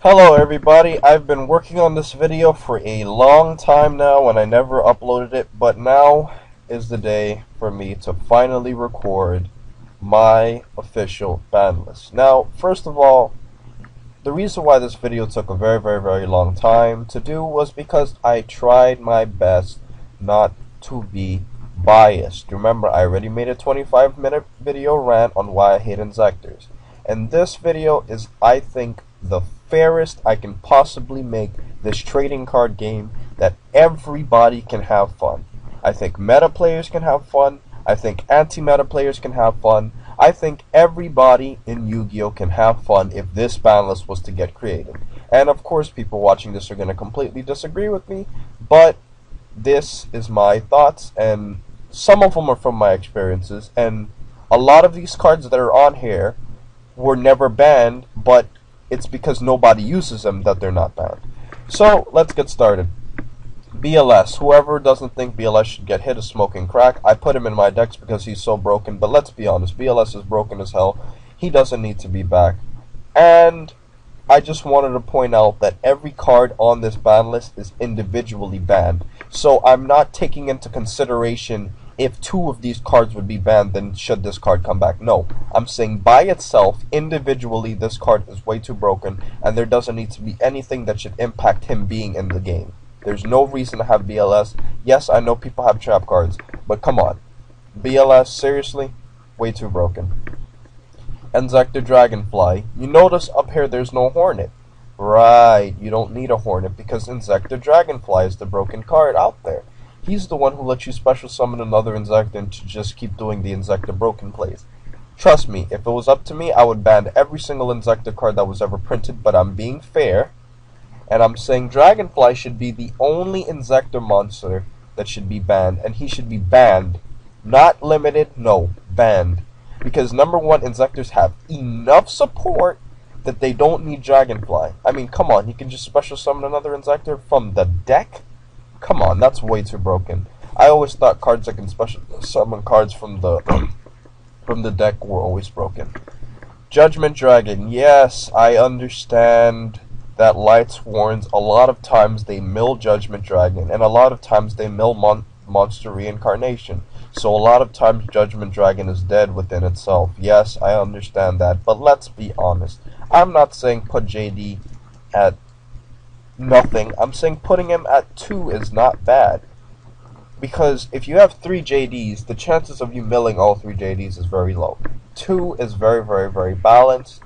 Hello everybody, I've been working on this video for a long time now and I never uploaded it, but now is the day for me to finally record my official ban list. Now, first of all, the reason why this video took a very long time to do was because I tried my best not to be biased. Remember, I already made a 25-minute video rant on why I hate injectors. And this video is, I think, the fairest I can possibly make this trading card game that everybody can have fun. I think meta players can have fun. I think anti-meta players can have fun. I think everybody in Yu-Gi-Oh! Can have fun if this ban list was to get created. And of course, people watching this are going to completely disagree with me, but this is my thoughts, and some of them are from my experiences, and a lot of these cards that are on here were never banned, but it's because nobody uses them that they're not banned. So, let's get started. BLS. Whoever doesn't think BLS should get hit is smoking crack. I put him in my decks because he's so broken, but let's be honest, BLS is broken as hell. He doesn't need to be back. And I just wanted to point out that every card on this ban list is individually banned. So I'm not taking into consideration if two of these cards would be banned, then should this card come back? No. I'm saying by itself, individually, this card is way too broken, and there doesn't need to be anything that should impact him being in the game. There's no reason to have BLS. Yes, I know people have trap cards, but come on. BLS, seriously? Way too broken. Inzektor Dragonfly. You notice up here there's no Hornet. Right, you don't need a Hornet because Inzektor Dragonfly is the broken card out there. He's the one who lets you special summon another Inzektor and to just keep doing the Inzektor broken plays. Trust me, if it was up to me, I would ban every single Inzektor card that was ever printed, but I'm being fair, and I'm saying Dragonfly should be the only Inzektor monster that should be banned, and he should be banned. Not limited, no, banned. Because number one, Inzektors have enough support that they don't need Dragonfly. I mean, come on, he can just special summon another Inzektor from the deck? Come on, that's way too broken. I always thought cards that can special summon cards from the from the deck were always broken. Judgment Dragon, yes, I understand that Lights warns a lot of times they mill Judgment Dragon, and a lot of times they mill Monster Reincarnation. So a lot of times Judgment Dragon is dead within itself. Yes, I understand that, but let's be honest. I'm not saying put JD at nothing. I'm saying putting him at 2 is not bad. Because if you have 3 JDs, the chances of you milling all 3 JDs is very low. 2 is very balanced.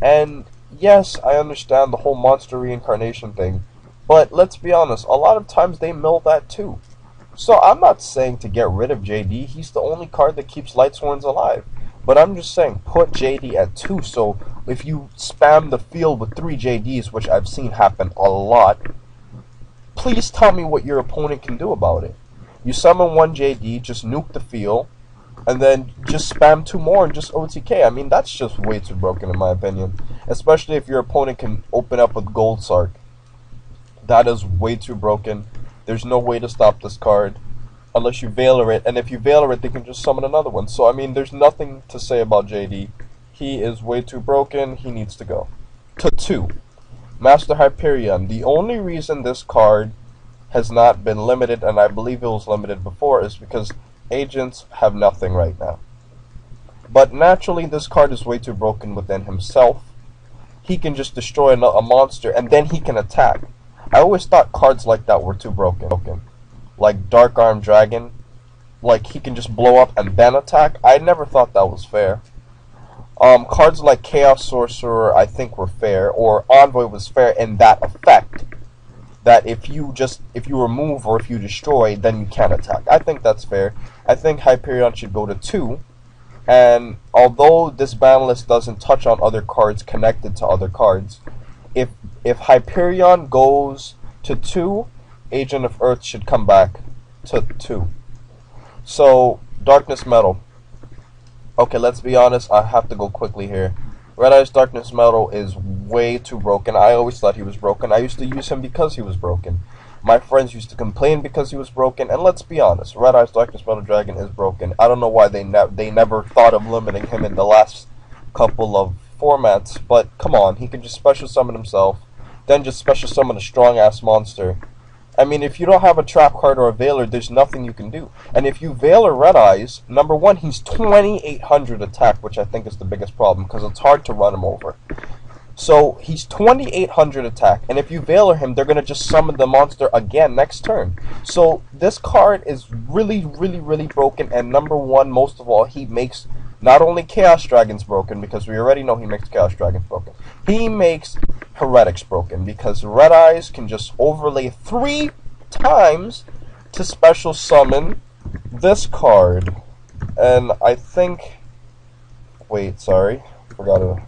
And yes, I understand the whole monster reincarnation thing, but let's be honest, a lot of times they mill that too. So I'm not saying to get rid of JD, he's the only card that keeps Lightsworns alive. But I'm just saying, put JD at 2, so if you spam the field with 3 JDs, which I've seen happen a lot, please tell me what your opponent can do about it. You summon 1 JD, just nuke the field, and then just spam 2 more and just OTK. I mean, that's just way too broken in my opinion. Especially if your opponent can open up with Gold Sark. That is way too broken. There's no way to stop this card unless you Veiler it, and if you Veiler it, they can just summon another one. So, I mean, there's nothing to say about JD. He is way too broken. He needs to go. To 2. Master Hyperion. The only reason this card has not been limited, and I believe it was limited before, is because agents have nothing right now. But naturally, this card is way too broken within himself. He can just destroy a monster, and then he can attack. I always thought cards like that were too broken. Like Dark Arm Dragon, like he can just blow up and then attack. I never thought that was fair. Cards like Chaos Sorcerer I think were fair, or Envoy was fair in that effect, that if you remove or if you destroy, then you can't attack. I think that's fair. I think Hyperion should go to 2, and although this ban list doesn't touch on other cards connected to other cards, if Hyperion goes to 2, Agent of Earth should come back to 2. So, Darkness Metal. Okay, let's be honest, I have to go quickly here. Red Eyes Darkness Metal is way too broken. I always thought he was broken. I used to use him because he was broken. My friends used to complain because he was broken, and let's be honest, Red Eyes Darkness Metal Dragon is broken. I don't know why they never thought of limiting him in the last couple of formats, but come on, he can just special summon himself, then just special summon a strong-ass monster. I mean, if you don't have a trap card or a Veiler, there's nothing you can do. And if you Veiler Red Eyes, number one, he's 2800 attack, which I think is the biggest problem, because it's hard to run him over. So, he's 2800 attack, and if you Veiler him, they're going to just summon the monster again next turn. So, this card is really, really, really broken, and number one, most of all, he makes not only Chaos Dragons broken, because we already know he makes Chaos Dragons broken, he makes Heretics broken, because Red Eyes can just overlay 3 times to special summon this card. And I think... Wait, sorry. Forgot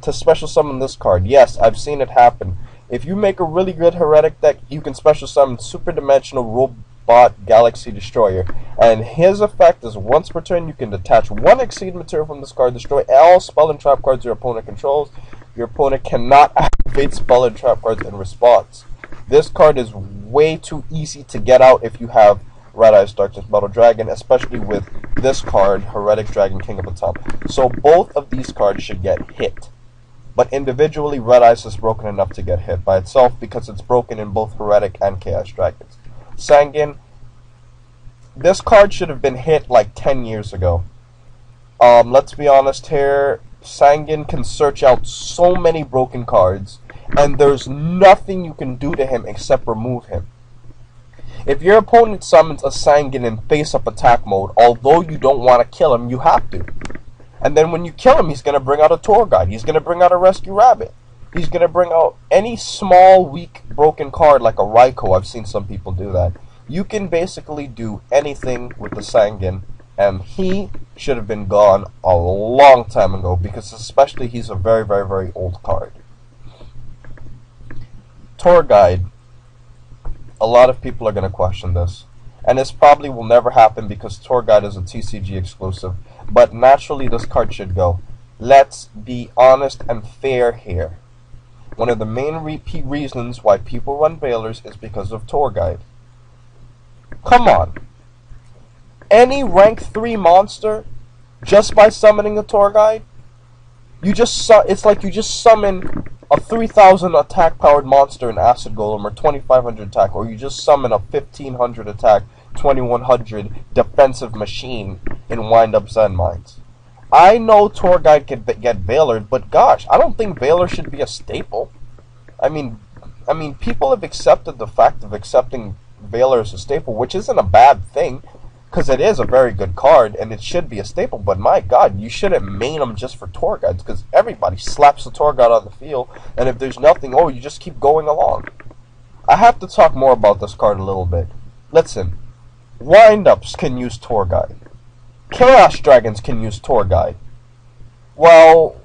to special summon this card. Yes, I've seen it happen. If you make a really good Heretic deck, you can special summon Super Dimensional Robot Galaxy Destroyer. And his effect is once per turn, you can detach 1 Exceed material from this card, destroy all spell and trap cards your opponent controls. Your opponent cannot activate spell and trap cards in response. This card is way too easy to get out if you have Red Eyes Darkness Metal Dragon, especially with this card, Heretic Dragon King of the Top. So both of these cards should get hit. But individually, Red Eyes is broken enough to get hit by itself because it's broken in both Heretic and Chaos Dragons. Sanguine, this card should have been hit like 10 years ago. Let's be honest here, Sanguine can search out so many broken cards, and there's nothing you can do to him except remove him. If your opponent summons a Sanguine in face-up attack mode, although you don't want to kill him, you have to. And then when you kill him, he's going to bring out a Tour Guide. He's going to bring out a Rescue Rabbit. He's going to bring out any small, weak, broken card like a Raikou. I've seen some people do that. You can basically do anything with the Sanguine, and he should have been gone a long time ago, because especially he's a very, very, very old card. Tour Guide. A lot of people are going to question this. And this probably will never happen because Tour Guide is a TCG exclusive. But naturally this card should go. Let's be honest and fair here. One of the main repeat reasons why people run Veilers is because of Tour Guide. Come on. Any rank 3 monster, just by summoning a Tour Guide, it's like you just summon a 3000 attack powered monster in Acid Golem, or 2500 attack, or you just summon a 1500 attack, 2100 defensive machine in Wind Up Zen Mines. I know Tour Guide can get Veilered, but gosh, I don't think Veiler should be a staple. I mean, people have accepted the fact of accepting Veiler as a staple, which isn't a bad thing, because it is a very good card, and it should be a staple, but my god, you shouldn't main them just for Tour Guides, because everybody slaps the Tour Guide on the field, and if there's nothing, oh, you just keep going along. I have to talk more about this card a little bit. Listen, Wind-Ups can use Tour Guide. Chaos Dragons can use Tour Guide. Well,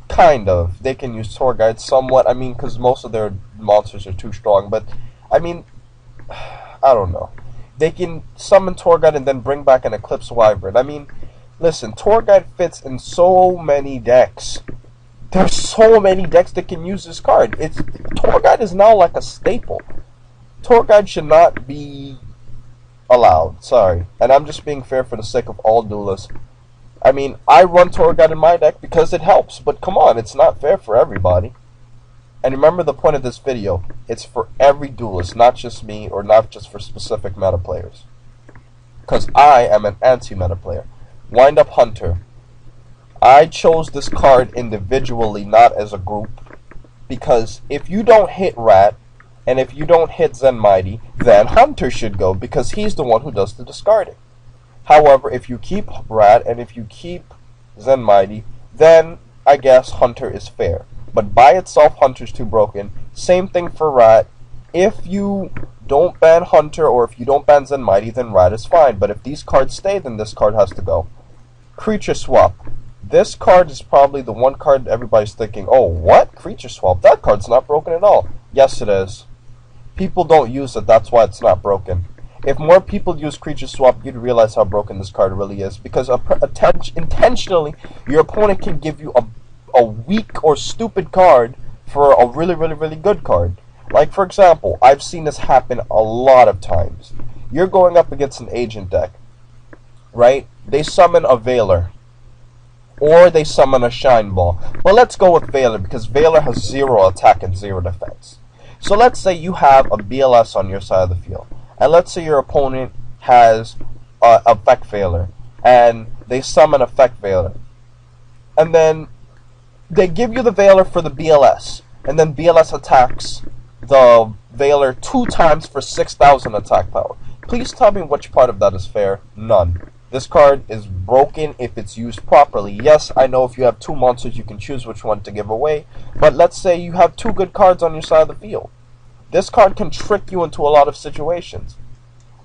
kind of. They can use Tour Guide somewhat, I mean, because most of their monsters are too strong, but, I mean, I don't know. They can summon Tour Guide and then bring back an Eclipse Wyvern. I mean, listen, Tour Guide fits in so many decks. There's so many decks that can use this card. Tour Guide is now like a staple. Tour Guide should not be allowed. Sorry. And I'm just being fair for the sake of all duelists. I mean, I run Tour Guide in my deck because it helps. But come on, it's not fair for everybody. And remember the point of this video, it's for every duelist, not just me, or not just for specific meta players. Because I am an anti-meta player. Wind Up Hunter. I chose this card individually, not as a group. Because if you don't hit Rat, and if you don't hit Zen Mighty, then Hunter should go, because he's the one who does the discarding. However, if you keep Rat, and if you keep Zen Mighty, then I guess Hunter is fair. But by itself, Hunter's too broken. Same thing for Rat. If you don't ban Hunter, or if you don't ban Zen Mighty, then Rat is fine. But if these cards stay, then this card has to go. Creature Swap. This card is probably the one card everybody's thinking, oh, what? Creature Swap? That card's not broken at all. Yes, it is. People don't use it, that's why it's not broken. If more people use Creature Swap, you'd realize how broken this card really is. Because intentionally, your opponent can give you a weak or stupid card for a really, really, really good card. Like, for example, I've seen this happen a lot of times. You're going up against an agent deck, right? They summon a Veiler. or they summon a Shine Ball. But let's go with Veiler, because Veiler has 0 attack and 0 defense. So let's say you have a BLS on your side of the field, and let's say your opponent has Effect Veiler, and they summon Effect Veiler. And then they give you the Veiler for the BLS, and then BLS attacks the Veiler 2 times for 6,000 attack power. Please tell me which part of that is fair. None. This card is broken if it's used properly. Yes, I know if you have 2 monsters you can choose which one to give away, but let's say you have 2 good cards on your side of the field. This card can trick you into a lot of situations.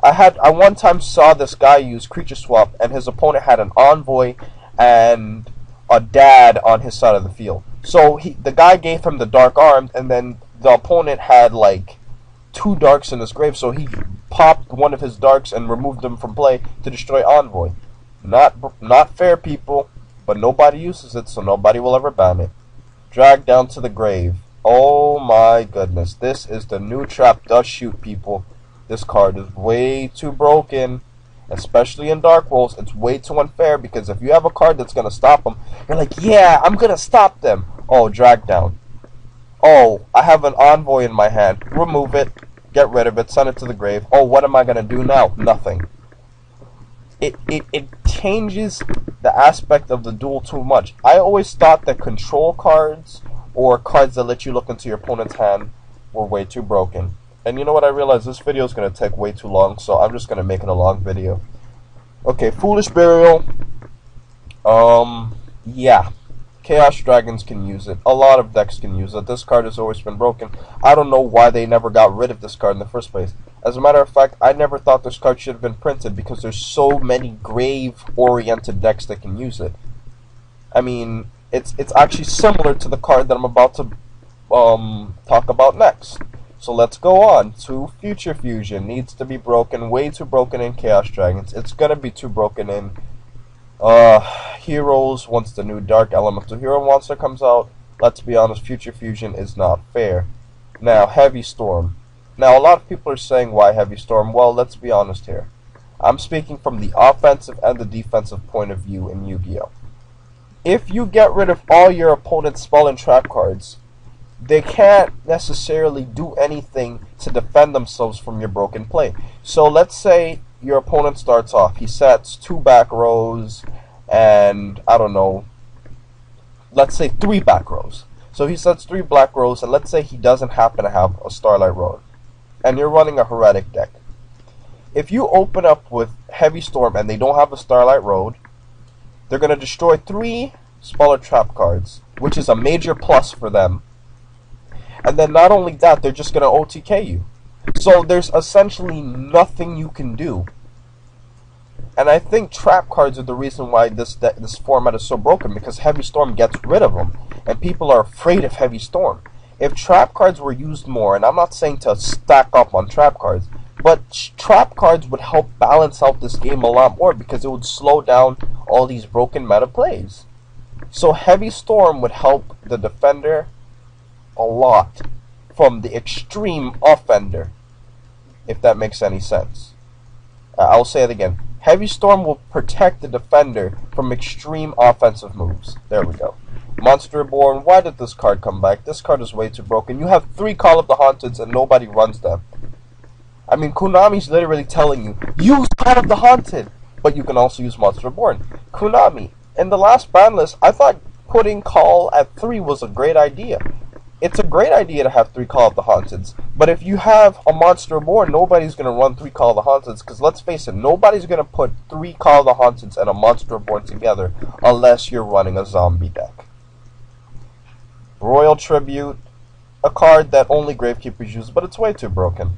I one time saw this guy use Creature Swap, and his opponent had an Envoy and a Dad on his side of the field. So the guy gave him the Dark Arm, and then the opponent had like 2 darks in his grave, so he popped one of his darks and removed them from play to destroy Envoy. Not fair, people, but nobody uses it, so nobody will ever ban it. Drag down to the grave. Oh my goodness, this is the new trap does shoot, people. This card is way too broken, especially in Dark Rolls. It's way too unfair, because if you have a card that's going to stop them, you're like, yeah, I'm going to stop them. Oh, drag down. Oh, I have an Envoy in my hand. Remove it. Get rid of it. Send it to the grave. Oh, what am I going to do now? Nothing. It changes the aspect of the duel too much. I always thought that control cards or cards that let you look into your opponent's hand were way too broken. And you know what? I realized this video is going to take way too long, so I'm just going to make it a long video. Okay, Foolish Burial. Yeah. Chaos Dragons can use it. A lot of decks can use it. This card has always been broken. I don't know why they never got rid of this card in the first place. As a matter of fact, I never thought this card should have been printed, because there's so many grave-oriented decks that can use it. I mean, it's actually similar to the card that I'm about to talk about next. So let's go on to Future Fusion. Needs to be broken. Way too broken in Chaos Dragons. It's gonna be too broken in Heroes. Once the new Dark Elemental Hero monster comes out, let's be honest, Future Fusion is not fair. Now, Heavy Storm. Now, a lot of people are saying, why Heavy Storm? Well, let's be honest here. I'm speaking from the offensive and the defensive point of view in Yu-Gi-Oh! If you get rid of all your opponent's spell and trap cards, they can't necessarily do anything to defend themselves from your broken play. So let's say your opponent starts off. He sets 2 back rows and, I don't know, let's say 3 back rows. So he sets 3 black rows, and let's say he doesn't happen to have a Starlight Road, and you're running a Heretic deck. If you open up with Heavy Storm and they don't have a Starlight Road, they're going to destroy 3 spell or trap cards, which is a major plus for them. And then not only that, they're just going to OTK you. So there's essentially nothing you can do. And I think trap cards are the reason why this format is so broken, because Heavy Storm gets rid of them, and people are afraid of Heavy Storm. If trap cards were used more, and I'm not saying to stack up on trap cards, but trap cards would help balance out this game a lot more, because it would slow down all these broken meta plays. So Heavy Storm would help the defender a lot from the extreme offender, if that makes any sense. I'll say it again. Heavy Storm will protect the defender from extreme offensive moves. There we go. Monster Reborn. Why did this card come back? This card is way too broken. You have 3 Call of the Haunteds and nobody runs them. I mean, Konami's literally telling you, use Call of the Haunted, but you can also use Monster Reborn. Konami, in the last ban list, I thought putting Call at 3 was a great idea. It's a great idea to have 3 Call of the Haunteds, but if you have a Monster Reborn, nobody's going to run 3 Call of the Haunteds, because let's face it, nobody's going to put 3 Call of the Haunteds and a Monster Reborn together unless you're running a zombie deck. Royal Tribute, a card that only Gravekeepers use, but it's way too broken.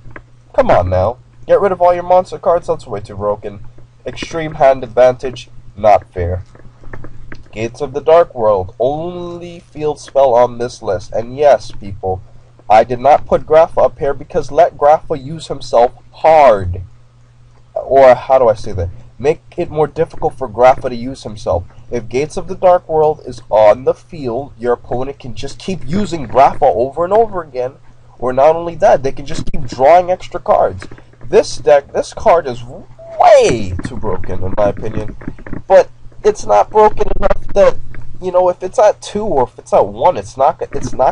Come on now, get rid of all your monster cards, that's way too broken. Extreme Hand Advantage, not fair. Gates of the Dark World, only field spell on this list. And yes, people, I did not put Grapha up here because let Grapha use himself hard. Or, how do I say that? Make it more difficult for Grapha to use himself. If Gates of the Dark World is on the field, your opponent can just keep using Grapha over and over again. Or not only that, they can just keep drawing extra cards. This card is way too broken, in my opinion. But it's not broken enough that you know, if it's at 2 or if it's at 1, it's not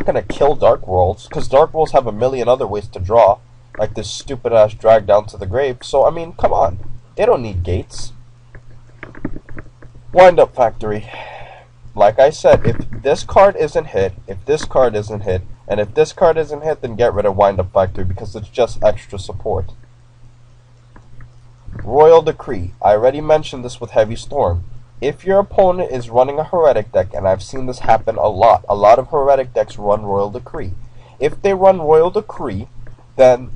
gonna kill Dark Worlds, because Dark Worlds have a million other ways to draw, like this stupid ass drag down to the grave. So I mean, come on, they don't need gates. Wind Up Factory. Like I said, if this card isn't hit, if this card isn't hit, and if this card isn't hit, then get rid of Wind Up Factory, because it's just extra support. Royal Decree. I already mentioned this with Heavy Storm. If your opponent is running a Heretic deck, and I've seen this happen a lot of Heretic decks run Royal Decree. If they run Royal Decree, then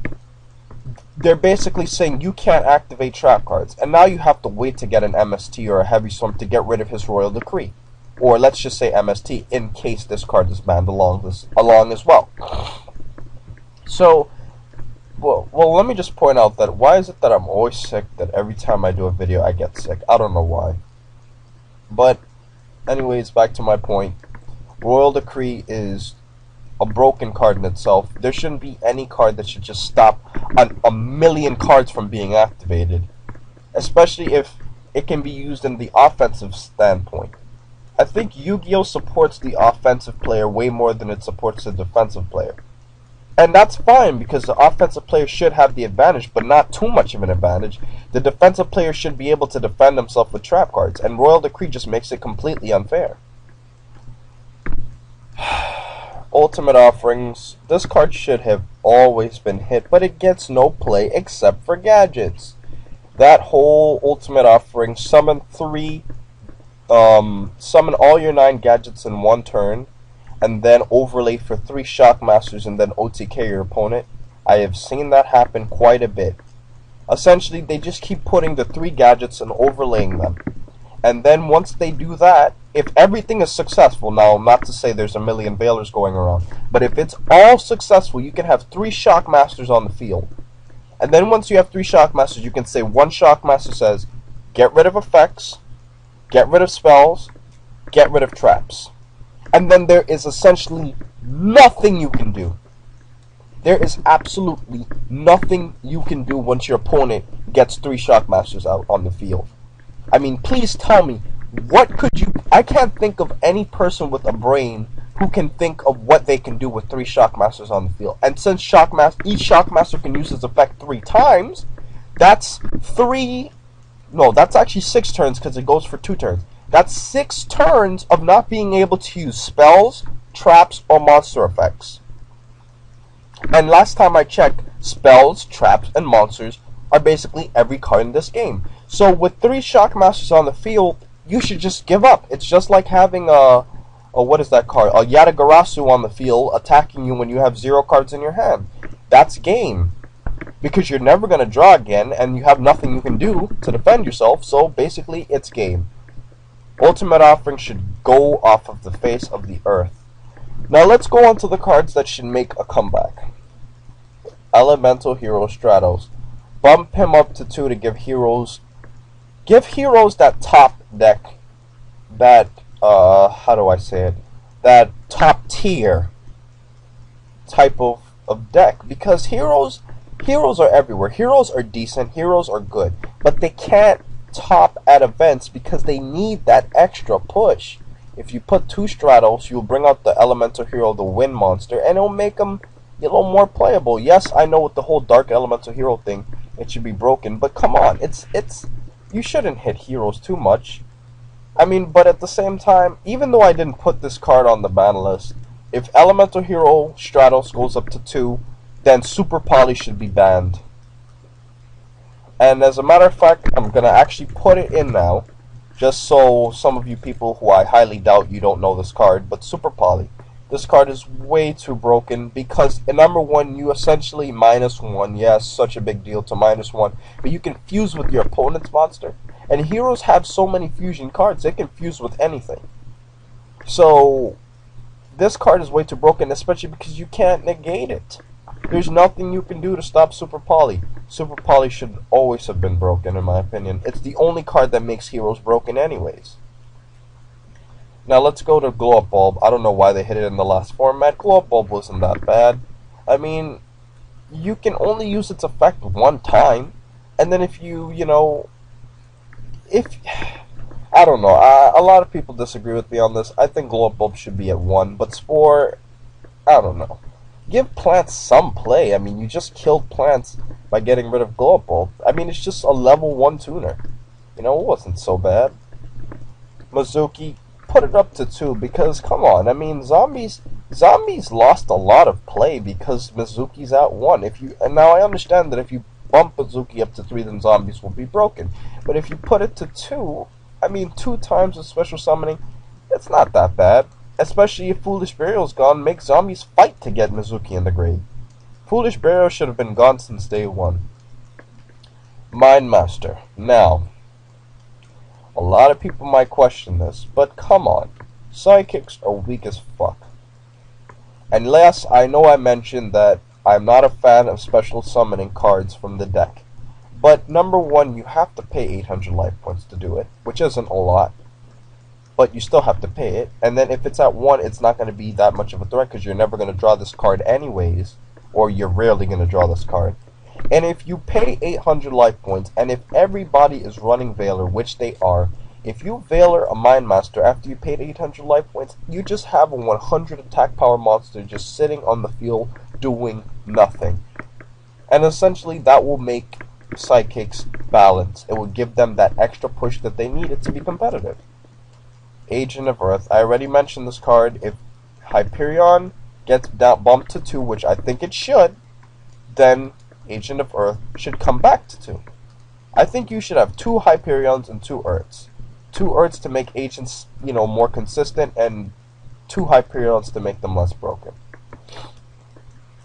they're basically saying you can't activate trap cards, and now you have to wait to get an MST or a Heavy Storm to get rid of his Royal Decree. Or let's just say MST, in case this card is banned along as well. So, well, let me just point out that why is it that I'm always sick, that every time I do a video I get sick? I don't know why. But, anyways, back to my point. Royal Decree is a broken card in itself. There shouldn't be any card that should just stop a million cards from being activated. Especially if it can be used in the offensive standpoint. I think Yu-Gi-Oh! Supports the offensive player way more than it supports the defensive player. And that's fine, because the offensive player should have the advantage, but not too much of an advantage. The defensive player should be able to defend himself with trap cards, and Royal Decree just makes it completely unfair. Ultimate Offerings. This card should have always been hit, but it gets no play except for gadgets. That whole Ultimate Offering, summon all your 9 gadgets in one turn, and then overlay for 3 Shockmasters and then OTK your opponent. I have seen that happen quite a bit. Essentially, they just keep putting the 3 gadgets and overlaying them. And then once they do that, if everything is successful, now not to say there's a million Veilers going around, but if it's all successful, you can have 3 Shockmasters on the field. And then once you have 3 Shockmasters, you can say one Shockmaster says, get rid of effects, get rid of spells, get rid of traps. And then there is essentially nothing you can do. There is absolutely nothing you can do once your opponent gets 3 Shockmasters out on the field. I mean, please tell me, what could you... I can't think of any person with a brain who can think of what they can do with 3 Shockmasters on the field. And since each Shockmaster can use its effect 3 times, that's 3... No, that's actually 6 turns, because it goes for 2 turns. That's 6 turns of not being able to use spells, traps, or monster effects. And last time I checked, spells, traps, and monsters are basically every card in this game. So with 3 Shockmasters on the field, you should just give up. It's just like having what is that card? A Yatagarasu on the field attacking you when you have 0 cards in your hand. That's game. Because you're never going to draw again, and you have nothing you can do to defend yourself, so basically it's game. Ultimate Offering should go off of the face of the earth. Now let's go on to the cards that should make a comeback. Elemental Hero Stratos. Bump him up to 2 to give heroes that top deck, that, how do I say it, that top tier type of deck, because heroes are everywhere. Heroes are decent, heroes are good, but they can't top at events because they need that extra push. If you put 2 Stratos, you'll bring out the Elemental Hero, the Wind Monster, and it'll make them a little more playable. Yes, I know with the whole Dark Elemental Hero thing, it should be broken, but come on, you shouldn't hit heroes too much. I mean, but at the same time, even though I didn't put this card on the ban list, if Elemental Hero Stratos goes up to 2, then Super Poly should be banned. And as a matter of fact, I'm going to actually put it in now, just so some of you people who I highly doubt you don't know this card, but Super Poly. This card is way too broken because, number one, you essentially -1. Yes, such a big deal to -1. But you can fuse with your opponent's monster. And heroes have so many fusion cards, they can fuse with anything. So, this card is way too broken, especially because you can't negate it. There's nothing you can do to stop Super Poly. Super Poly should always have been broken, in my opinion. It's the only card that makes heroes broken anyways. Now let's go to Glow Up Bulb. I don't know why they hit it in the last format. Glow Up Bulb wasn't that bad. I mean, you can only use its effect 1 time. And then if I don't know. A lot of people disagree with me on this. I think Glow Up Bulb should be at 1, but Spore, I don't know. Give plants some play. I mean, you just killed plants by getting rid of Glow Up Bulb. I mean, it's just a level 1 tuner. You know, it wasn't so bad. Mizuki, put it up to 2 because, come on, I mean, zombies lost a lot of play because Mizuki's at 1. And now I understand that if you bump Mizuki up to 3, then zombies will be broken. But if you put it to 2, I mean, 2 times with special summoning, it's not that bad. Especially if Foolish Burial's gone, make zombies fight to get Mizuki in the grave. Foolish Burial should have been gone since day 1. Mind Master. Now, a lot of people might question this, but come on. Sidekicks are weak as fuck. And last, I know I mentioned that I'm not a fan of special summoning cards from the deck. But number 1, you have to pay 800 life points to do it, which isn't a lot. But you still have to pay it. And then if it's at 1, it's not going to be that much of a threat because you're never going to draw this card anyways. Or you're rarely going to draw this card. And if you pay 800 life points, and if everybody is running Veiler, which they are, if you Veiler a Mind Master after you paid 800 life points, you just have a 100 attack power monster just sitting on the field doing nothing. And essentially that will make Sidekicks balance. It will give them that extra push that they needed to be competitive. Agent of Earth. I already mentioned this card. If Hyperion gets bumped to 2, which I think it should, then Agent of Earth should come back to 2. I think you should have 2 Hyperions and 2 Earths. 2 Earths to make agents, you know, more consistent, and 2 Hyperions to make them less broken.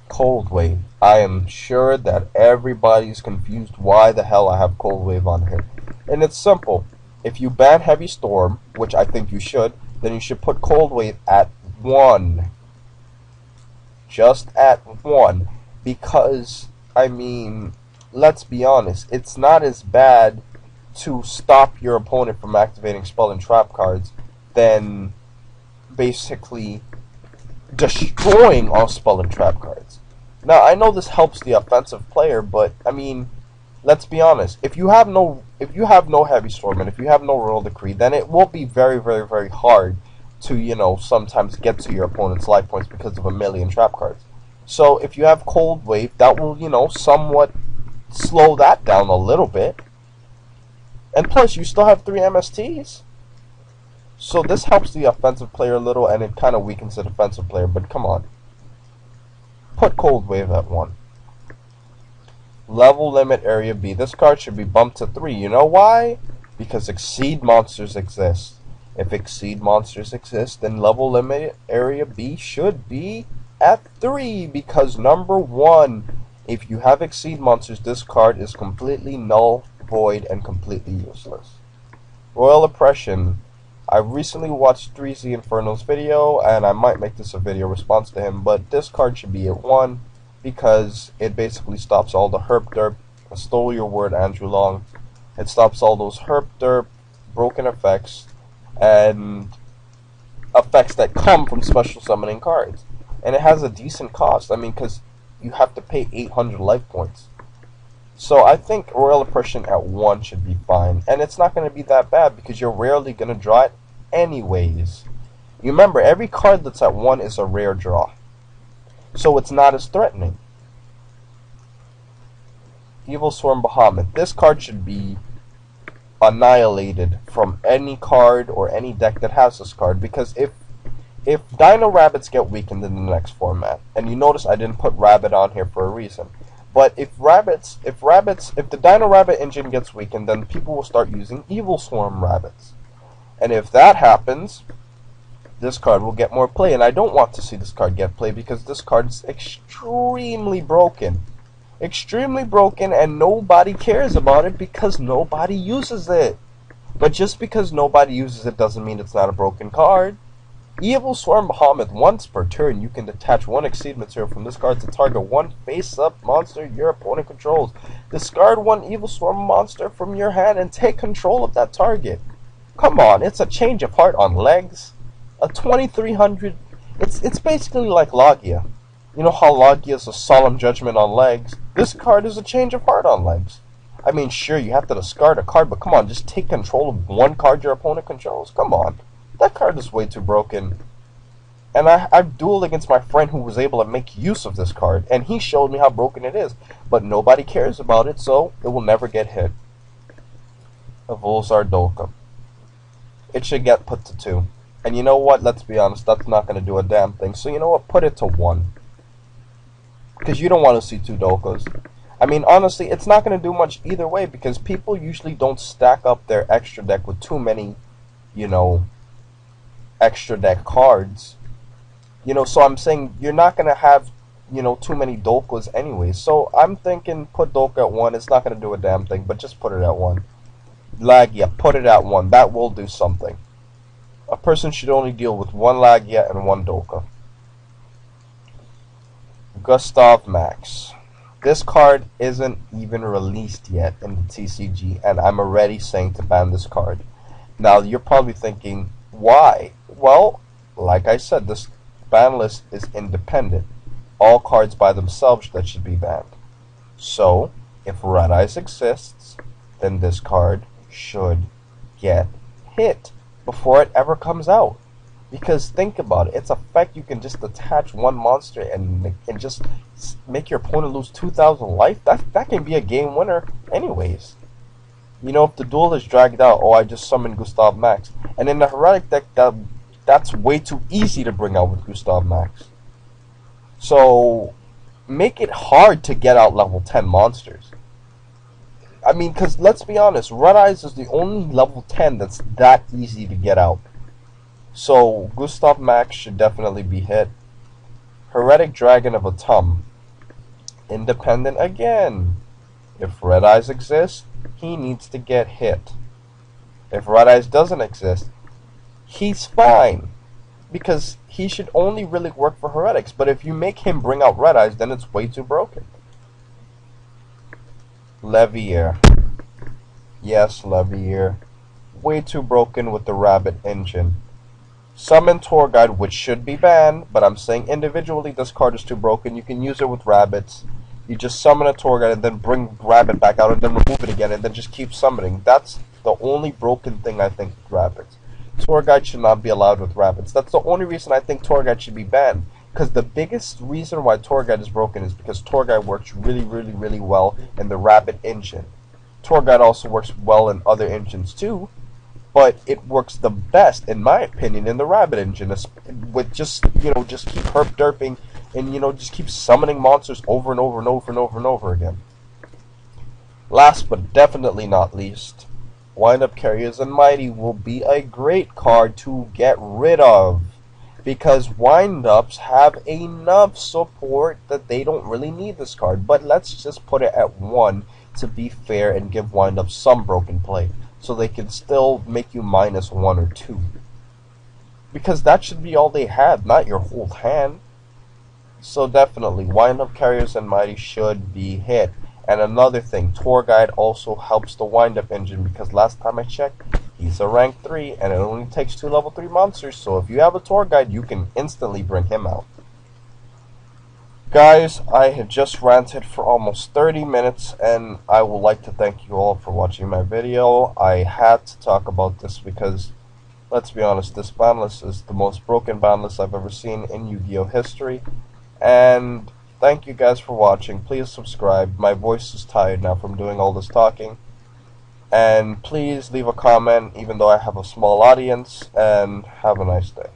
Cold Wave. I am sure that everybody's confused why the hell I have Cold Wave on here. And it's simple. If you ban Heavy Storm, which I think you should, then you should put Cold Wave at 1. Just at 1. Because, I mean, let's be honest, it's not as bad to stop your opponent from activating Spell and Trap cards than basically destroying all Spell and Trap cards. Now, I know this helps the offensive player, but, I mean, let's be honest. If you have no Heavy Storm and if you have no Royal Decree, then it will be very, very, very hard to, you know, sometimes get to your opponent's life points because of a million trap cards. So, if you have Cold Wave, that will, you know, somewhat slow that down a little bit. And plus, you still have 3 MSTs. So this helps the offensive player a little, and it kind of weakens the defensive player, but come on. Put Cold Wave at 1. Level Limit Area B. This card should be bumped to 3. You know why? Because Exceed monsters exist. If Exceed monsters exist, then Level Limit Area B should be at 3. Because number 1, if you have Exceed monsters, this card is completely null, void, and completely useless. Royal Oppression. I recently watched 3Z Inferno's video, and I might make this a video response to him, but this card should be at 1 because it basically stops all the herp derp. I stole your word, Andrew Long. It stops all those herp derp, broken effects, and effects that come from special summoning cards. And it has a decent cost, I mean, because you have to pay 800 life points. So I think Royal Oppression at 1 should be fine. And it's not going to be that bad because you're rarely going to draw it anyways. You remember, every card that's at 1 is a rare draw. So it's not as threatening. Evil Swarm Bahamut. This card should be annihilated from any card or any deck that has this card. Because if Dino Rabbits get weakened in the next format, and you notice I didn't put Rabbit on here for a reason. But if the Dino Rabbit engine gets weakened, then people will start using Evil Swarm Rabbits. And if that happens, this card will get more play. And I don't want to see this card get play because this card is extremely broken. Extremely broken, and nobody cares about it because nobody uses it. But just because nobody uses it doesn't mean it's not a broken card. Evil Swarm Bahamut. Once per turn, you can detach 1 Exceed material from this card to target 1 face-up monster your opponent controls. Discard 1 Evil Swarm monster from your hand and take control of that target. Come on, it's a change of heart on legs. A 2300. It's basically like Logia. You know how Logia is a solemn judgment on legs? This card is a change of heart on legs. I mean, sure, you have to discard a card, but come on, just take control of one card your opponent controls. Come on. That card is way too broken. And I've dueled against my friend who was able to make use of this card, and he showed me how broken it is. But nobody cares about it, so it will never get hit. Volsar Dolka. It should get put to 2. And you know what? Let's be honest, that's not going to do a damn thing. So you know what? Put it to 1. Because you don't want to see 2 Dolkas. I mean, honestly, it's not going to do much either way, because people usually don't stack up their extra deck with too many, you know, extra deck cards. You know, so I'm saying you're not going to have, you know, too many Dolkas anyway. So I'm thinking put Dolka at 1. It's not going to do a damn thing, but just put it at 1. Lagia, put it at 1. That will do something. A person should only deal with 1 Lagia and 1 Dolka. Gustav Max. This card isn't even released yet in the TCG, and I'm already saying to ban this card. Now, you're probably thinking, why? Well, like I said, this ban list is independent. All cards by themselves that should be banned. So, if Red Eyes exists, then this card should get hit before it ever comes out. Because think about it, its effect, you can just attach 1 monster and just make your opponent lose 2,000 life. That can be a game winner anyways. You know, if the duel is dragged out, oh, I just summoned Gustav Max. And in the Heretic deck, that's way too easy to bring out with Gustav Max. So, make it hard to get out level 10 monsters. I mean, because let's be honest, Red Eyes is the only level 10 that's that easy to get out. So, Gustav Max should definitely be hit. Heretic Dragon of Atum. Independent again. If Red Eyes exists, he needs to get hit. If Red Eyes doesn't exist, he's fine. Because he should only really work for Heretics. But if you make him bring out Red Eyes, then it's way too broken. Levier. Yes, Levier. Way too broken with the Rabbit engine. Summon Tour Guide, which should be banned, but I'm saying individually this card is too broken. You can use it with rabbits. You just summon a Tour Guide and then bring Rabbit back out and then remove it again and then just keep summoning. That's the only broken thing I think with rabbits. Tour Guide should not be allowed with rabbits. That's the only reason I think Tour Guide should be banned. Because the biggest reason why Tour Guide is broken is because Tour Guide works really well in the Rabbit engine. Tour Guide also works well in other engines too, but it works the best, in my opinion, in the Rabbit engine, with just, you know, just keep herp derping and, you know, just keep summoning monsters over and over and over and over and over again. Last but definitely not least, Wind-Up Carriers and Mighty will be a great card to get rid of, because Wind-Ups have enough support that they don't really need this card. But let's just put it at 1 to be fair and give Wind-Ups some broken play, so they can still make you -1 or 2. Because that should be all they had, not your whole hand. So definitely, Wind-Up Carriers and Mighty should be hit. And another thing, Tour Guide also helps the Wind-Up engine, because last time I checked, he's a rank 3, and it only takes 2 level 3 monsters, so if you have a Tour Guide, you can instantly bring him out. Guys, I have just ranted for almost 30 minutes, and I would like to thank you all for watching my video. I had to talk about this because, let's be honest, this ban list is the most broken ban list I've ever seen in Yu-Gi-Oh! History. And thank you guys for watching. Please subscribe. My voice is tired now from doing all this talking. And please leave a comment, even though I have a small audience, and have a nice day.